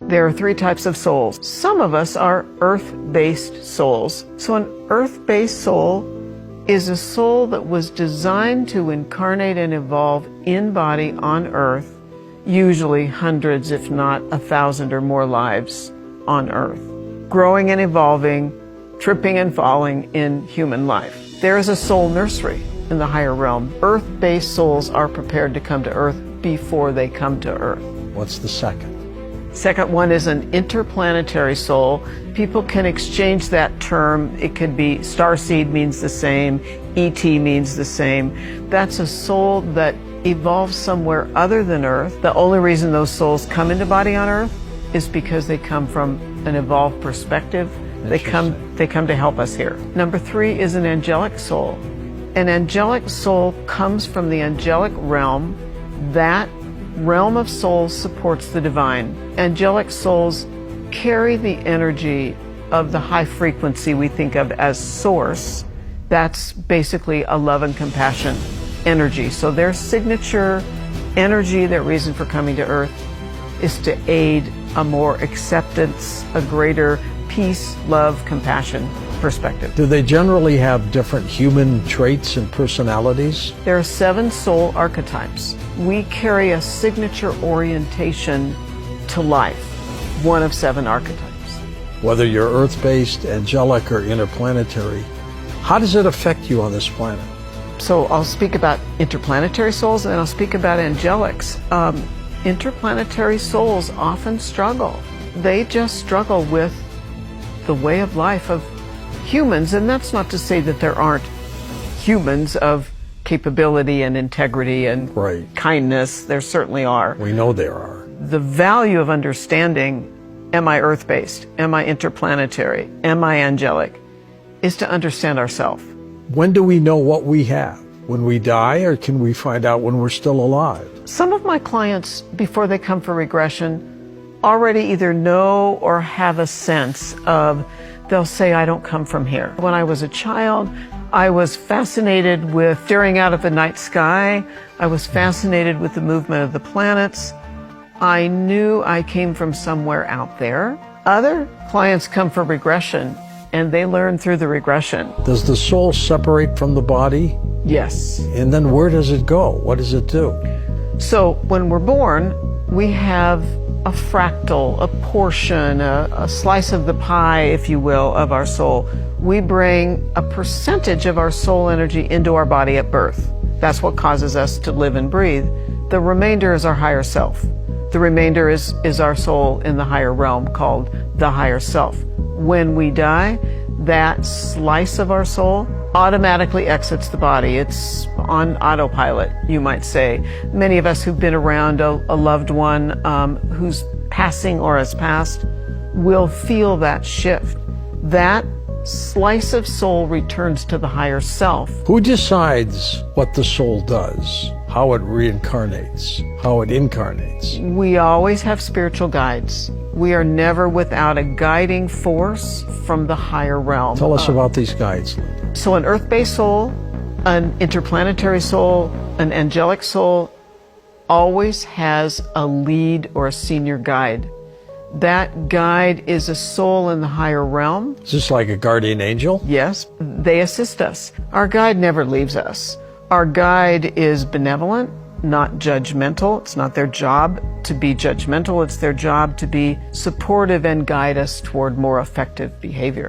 There are three types of souls. Some of us are earth-based souls. So an earth-based soul is a soul that was designed to incarnate and evolve in body on earth, usually hundreds, if not 1,000 or more lives on earth, growing and evolving, tripping and falling in human life. There is a soul nursery in the higher realm. Earth-based souls are prepared to come to earth before they come to earth. What's the second? Second one is an interplanetary soul. People can exchange that term. It could be starseed means the same, ET means the same. That's a soul that evolves somewhere other than Earth. The only reason those souls come into body on Earth is because they come from an evolved perspective. They come to help us here. Number three is an angelic soul. An angelic soul comes from the angelic realm. That realm of souls supports the divine. Angelic souls carry the energy of the high frequency we think of as source. That's basically a love and compassion energy. So their signature energy, their reason for coming to earth, is to aid a more acceptance, a greater peace, love, compassion perspective. Do they generally have different human traits and personalities? There are 7 soul archetypes. We carry a signature orientation to life, one of 7 archetypes. Whether you're earth-based, angelic, or interplanetary, how does it affect you on this planet? So I'll speak about interplanetary souls and I'll speak about angelics. Interplanetary souls often struggle. They just struggle with the way of life of humans, and that's not to say that there aren't humans of capability and integrity and kindness. There certainly are. We know there are. The value of understanding, am I earth-based? Am I interplanetary? Am I angelic? Is to understand ourselves. When do we know what we have? When we die, or can we find out when we're still alive? Some of my clients, before they come for regression, already either know or have a sense of, they'll say, I don't come from here. When I was a child, I was fascinated with staring out of the night sky. I was fascinated with the movement of the planets. I knew I came from somewhere out there. Other clients come for regression, and they learn through the regression. Does the soul separate from the body? Yes. And then where does it go? What does it do? So when we're born, we have a fractal, a portion, a slice of the pie, if you will, of our soul. We bring a percentage of our soul energy into our body at birth. That's what causes us to live and breathe. The remainder is our higher self. The remainder is our soul in the higher realm called the higher self. When we die, that slice of our soul automatically exits the body. It's on autopilot, you might say. Many of us who've been around a loved one who's passing or has passed will feel that shift. That slice of soul returns to the higher self. Who decides what the soul does? How it reincarnates? How it incarnates? We always have spiritual guides. We are never without a guiding force from the higher realm. Tell us about these guides. So an earth-based soul, an interplanetary soul, an angelic soul always has a lead or a senior guide. That guide is a soul in the higher realm. Is this like a guardian angel? Yes, they assist us. Our guide never leaves us. Our guide is benevolent, not judgmental. It's not their job to be judgmental. It's their job to be supportive and guide us toward more effective behavior.